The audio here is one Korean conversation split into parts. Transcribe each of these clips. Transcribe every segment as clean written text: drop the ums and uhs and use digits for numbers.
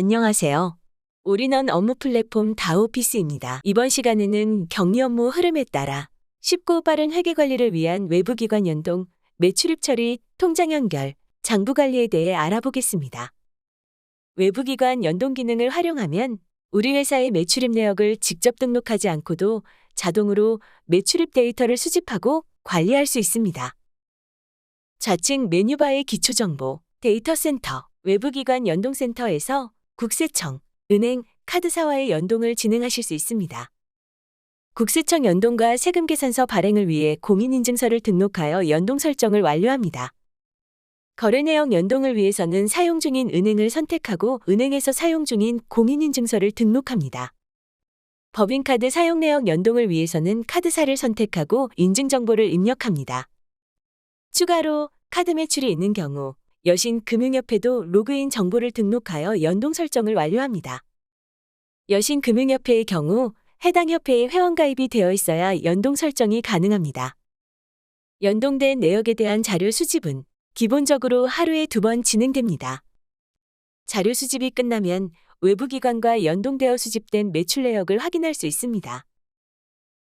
안녕하세요. 올인원 업무 플랫폼 다오피스입니다. 이번 시간에는 격리 업무 흐름에 따라 쉽고 빠른 회계 관리를 위한 외부기관 연동, 매출입 처리, 통장 연결, 장부 관리에 대해 알아보겠습니다. 외부기관 연동 기능을 활용하면 우리 회사의 매출입 내역을 직접 등록하지 않고도 자동으로 매출입 데이터를 수집하고 관리할 수 있습니다. 좌측 메뉴바의 기초정보, 데이터센터, 외부기관 연동센터에서 국세청, 은행, 카드사와의 연동을 진행하실 수 있습니다. 국세청 연동과 세금계산서 발행을 위해 공인인증서를 등록하여 연동 설정을 완료합니다. 거래 내역 연동을 위해서는 사용 중인 은행을 선택하고 은행에서 사용 중인 공인인증서를 등록합니다. 법인카드 사용 내역 연동을 위해서는 카드사를 선택하고 인증정보를 입력합니다. 추가로 카드 매출이 있는 경우 여신금융협회도 로그인 정보를 등록하여 연동 설정을 완료합니다. 여신금융협회의 경우 해당 협회에 회원가입이 되어 있어야 연동 설정이 가능합니다. 연동된 내역에 대한 자료 수집은 기본적으로 하루에 2번 진행됩니다. 자료 수집이 끝나면 외부기관과 연동되어 수집된 매출 내역을 확인할 수 있습니다.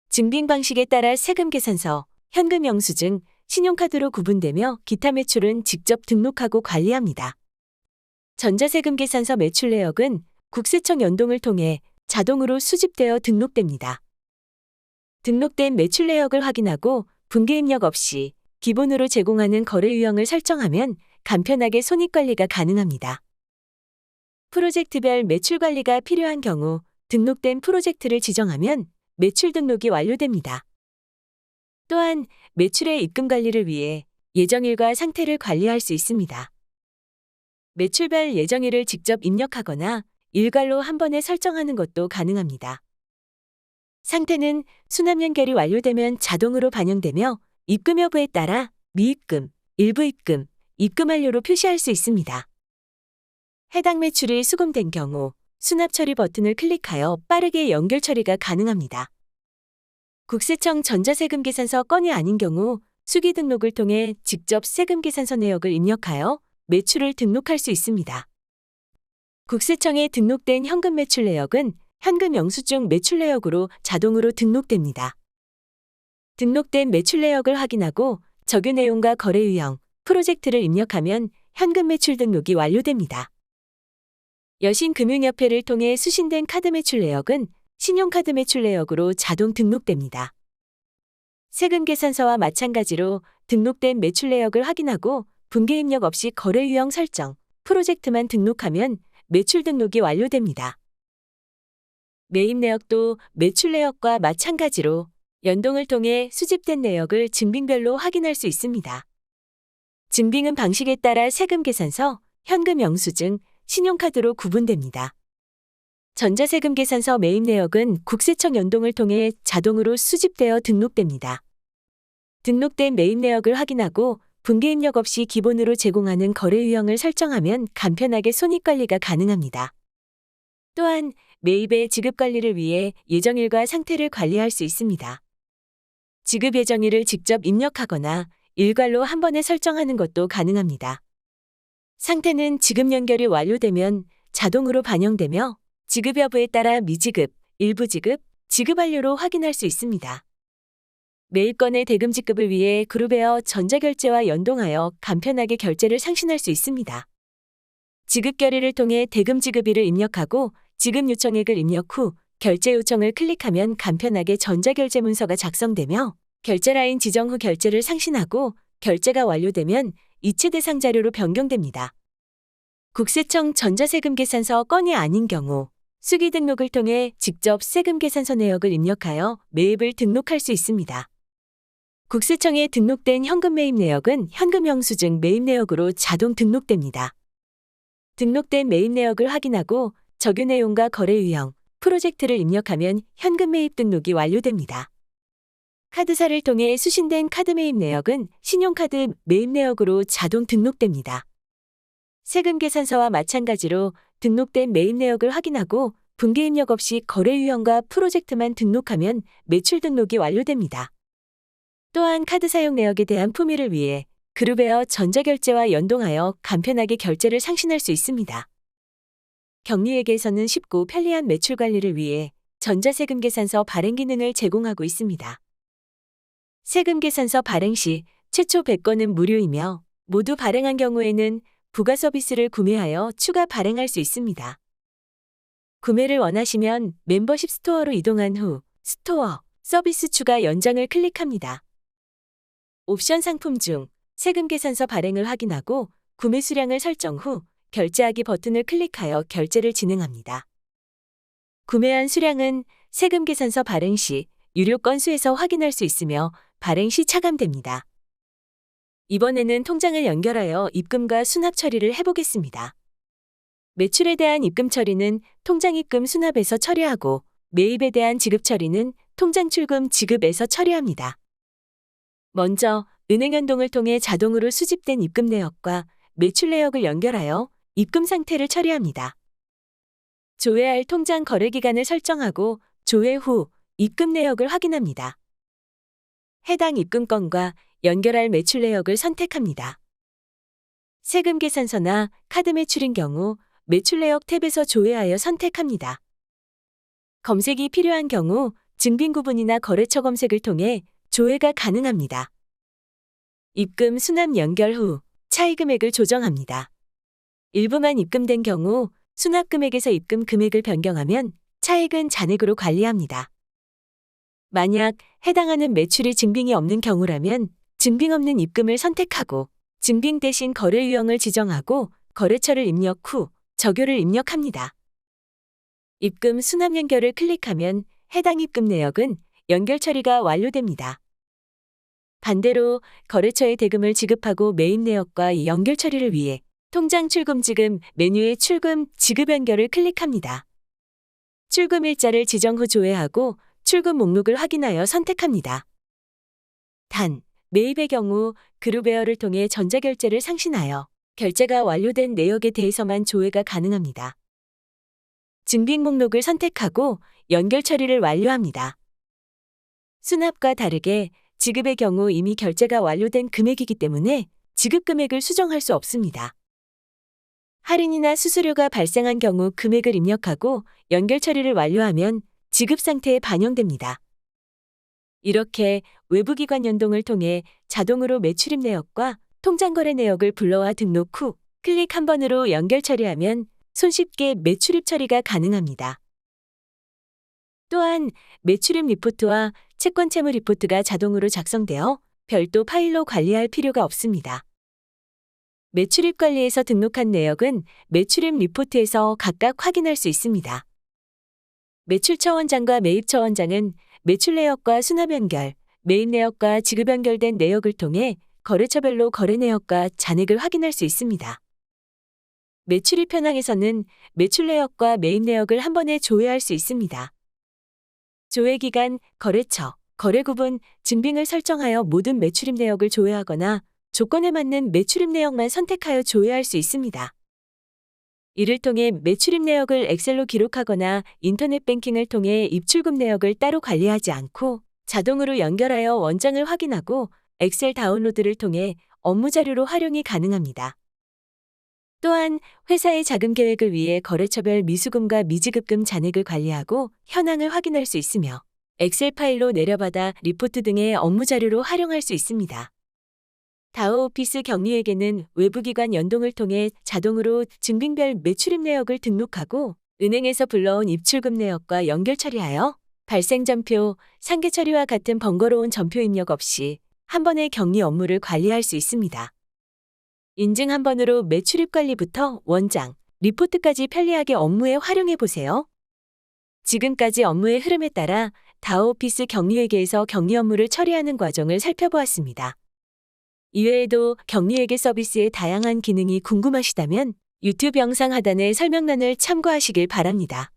증빙 방식에 따라 세금계산서, 현금 영수증, 신용카드로 구분되며 기타 매출은 직접 등록하고 관리합니다. 전자세금계산서 매출 내역은 국세청 연동을 통해 자동으로 수집되어 등록됩니다. 등록된 매출 내역을 확인하고 분계 입력 없이 기본으로 제공하는 거래 유형을 설정하면 간편하게 손익관리가 가능합니다. 프로젝트별 매출 관리가 필요한 경우 등록된 프로젝트를 지정하면 매출 등록이 완료됩니다. 또한 매출의 입금 관리를 위해 예정일과 상태를 관리할 수 있습니다. 매출별 예정일을 직접 입력하거나 일괄로 한 번에 설정하는 것도 가능합니다. 상태는 수납 연결이 완료되면 자동으로 반영되며 입금 여부에 따라 미입금, 일부 입금, 입금 완료로 표시할 수 있습니다. 해당 매출이 수금된 경우 수납 처리 버튼을 클릭하여 빠르게 연결 처리가 가능합니다. 국세청 전자세금계산서 건이 아닌 경우 수기 등록을 통해 직접 세금계산서 내역을 입력하여 매출을 등록할 수 있습니다. 국세청에 등록된 현금 매출 내역은 현금 영수증 매출 내역으로 자동으로 등록됩니다. 등록된 매출 내역을 확인하고 적유 내용과 거래 유형, 프로젝트를 입력하면 현금 매출 등록이 완료됩니다. 여신금융협회를 통해 수신된 카드 매출 내역은 신용카드 매출 내역으로 자동 등록됩니다. 세금계산서와 마찬가지로 등록된 매출 내역을 확인하고 분계 입력 없이 거래 유형 설정, 프로젝트만 등록하면 매출 등록이 완료됩니다. 매입 내역도 매출 내역과 마찬가지로 연동을 통해 수집된 내역을 증빙별로 확인할 수 있습니다. 증빙은 방식에 따라 세금계산서, 현금 영수증, 신용카드로 구분됩니다. 전자세금계산서 매입 내역은 국세청 연동을 통해 자동으로 수집되어 등록됩니다. 등록된 매입 내역을 확인하고 분계 입력 없이 기본으로 제공하는 거래 유형을 설정하면 간편하게 손익관리가 가능합니다. 또한 매입의 지급 관리를 위해 예정일과 상태를 관리할 수 있습니다. 지급 예정일을 직접 입력하거나 일괄로 한 번에 설정하는 것도 가능합니다. 상태는 지급 연결이 완료되면 자동으로 반영되며 지급 여부에 따라 미지급, 일부 지급, 지급 완료로 확인할 수 있습니다. 매입건의 대금 지급을 위해 그룹웨어 전자결제와 연동하여 간편하게 결제를 상신할 수 있습니다. 지급 결의를 통해 대금 지급일을 입력하고 지급 요청액을 입력 후 결제 요청을 클릭하면 간편하게 전자결제 문서가 작성되며 결제 라인 지정 후 결제를 상신하고 결제가 완료되면 이체 대상 자료로 변경됩니다. 국세청 전자세금계산서 건이 아닌 경우 수기 등록을 통해 직접 세금계산서 내역을 입력하여 매입을 등록할 수 있습니다. 국세청에 등록된 현금 매입 내역은 현금 영수증 매입 내역으로 자동 등록됩니다. 등록된 매입 내역을 확인하고 적유 내용과 거래 유형, 프로젝트를 입력하면 현금 매입 등록이 완료됩니다. 카드사를 통해 수신된 카드 매입 내역은 신용카드 매입 내역으로 자동 등록됩니다. 세금계산서와 마찬가지로 등록된 매입 내역을 확인하고 분계 입력 없이 거래 유형과 프로젝트만 등록하면 매출 등록이 완료됩니다. 또한 카드 사용 내역에 대한 품위를 위해 그룹웨어 전자결제와 연동하여 간편하게 결제를 상신할 수 있습니다. 격리회계에서는 쉽고 편리한 매출 관리를 위해 전자세금계산서 발행 기능을 제공하고 있습니다. 세금계산서 발행 시 최초 100건은 무료이며 모두 발행한 경우에는 부가 서비스를 구매하여 추가 발행할 수 있습니다. 구매를 원하시면 멤버십 스토어로 이동한 후 스토어, 서비스 추가 연장을 클릭합니다. 옵션 상품 중 세금계산서 발행을 확인하고 구매 수량을 설정 후 결제하기 버튼을 클릭하여 결제를 진행합니다. 구매한 수량은 세금계산서 발행 시 유료 건수에서 확인할 수 있으며 발행 시 차감됩니다. 이번에는 통장을 연결하여 입금과 수납 처리를 해보겠습니다. 매출에 대한 입금 처리는 통장 입금 수납에서 처리하고 매입에 대한 지급 처리는 통장 출금 지급에서 처리합니다. 먼저 은행 연동을 통해 자동으로 수집된 입금 내역과 매출 내역을 연결하여 입금 상태를 처리합니다. 조회할 통장 거래 기간을 설정하고 조회 후 입금 내역을 확인합니다. 해당 입금건과 연결할 매출 내역을 선택합니다. 세금 계산서나 카드 매출인 경우 매출 내역 탭에서 조회하여 선택합니다. 검색이 필요한 경우 증빙 구분이나 거래처 검색을 통해 조회가 가능합니다. 입금 수납 연결 후 차이 금액을 조정합니다. 일부만 입금된 경우 수납 금액에서 입금 금액을 변경하면 차액은 잔액으로 관리합니다. 만약 해당하는 매출이 증빙이 없는 경우라면 증빙 없는 입금을 선택하고 증빙 대신 거래 유형을 지정하고 거래처를 입력 후 적요를 입력합니다. 입금 수납 연결을 클릭하면 해당 입금 내역은 연결 처리가 완료됩니다. 반대로 거래처에 대금을 지급하고 매입 내역과 연결 처리를 위해 통장 출금 지급 메뉴의 출금 지급 연결을 클릭합니다. 출금 일자를 지정 후 조회하고 출금 목록을 확인하여 선택합니다. 단, 매입의 경우 그룹웨어를 통해 전자결제를 상신하여 결제가 완료된 내역에 대해서만 조회가 가능합니다. 증빙 목록을 선택하고 연결 처리를 완료합니다. 수납과 다르게 지급의 경우 이미 결제가 완료된 금액이기 때문에 지급 금액을 수정할 수 없습니다. 할인이나 수수료가 발생한 경우 금액을 입력하고 연결 처리를 완료하면 지급 상태에 반영됩니다. 이렇게 외부기관 연동을 통해 자동으로 매출입 내역과 통장거래 내역을 불러와 등록 후 클릭 한 번으로 연결 처리하면 손쉽게 매출입 처리가 가능합니다. 또한 매출입 리포트와 채권 채무 리포트가 자동으로 작성되어 별도 파일로 관리할 필요가 없습니다. 매출입 관리에서 등록한 내역은 매출입 리포트에서 각각 확인할 수 있습니다. 매출처 원장과 매입처 원장은 매출 내역과 수납 연결, 매입 내역과 지급 연결된 내역을 통해 거래처별로 거래 내역과 잔액을 확인할 수 있습니다. 매출입 현황에서는 매출 내역과 매입 내역을 한 번에 조회할 수 있습니다. 조회 기간, 거래처, 거래 구분, 증빙을 설정하여 모든 매출입 내역을 조회하거나 조건에 맞는 매출입 내역만 선택하여 조회할 수 있습니다. 이를 통해 매출입 내역을 엑셀로 기록하거나 인터넷 뱅킹을 통해 입출금 내역을 따로 관리하지 않고 자동으로 연결하여 원장을 확인하고 엑셀 다운로드를 통해 업무 자료로 활용이 가능합니다. 또한 회사의 자금 계획을 위해 거래처별 미수금과 미지급금 잔액을 관리하고 현황을 확인할 수 있으며 엑셀 파일로 내려받아 리포트 등의 업무 자료로 활용할 수 있습니다. 다오 오피스 격리회계는 외부기관 연동을 통해 자동으로 증빙별 매출입 내역을 등록하고 은행에서 불러온 입출금 내역과 연결 처리하여 발생 전표, 상계 처리와 같은 번거로운 전표 입력 없이 한 번에 격리 업무를 관리할 수 있습니다. 인증 한 번으로 매출입 관리부터 원장, 리포트까지 편리하게 업무에 활용해 보세요. 지금까지 업무의 흐름에 따라 다오 오피스 격리회계에서 격리 업무를 처리하는 과정을 살펴보았습니다. 이외에도 격리회계 서비스의 다양한 기능이 궁금하시다면 유튜브 영상 하단의 설명란을 참고하시길 바랍니다.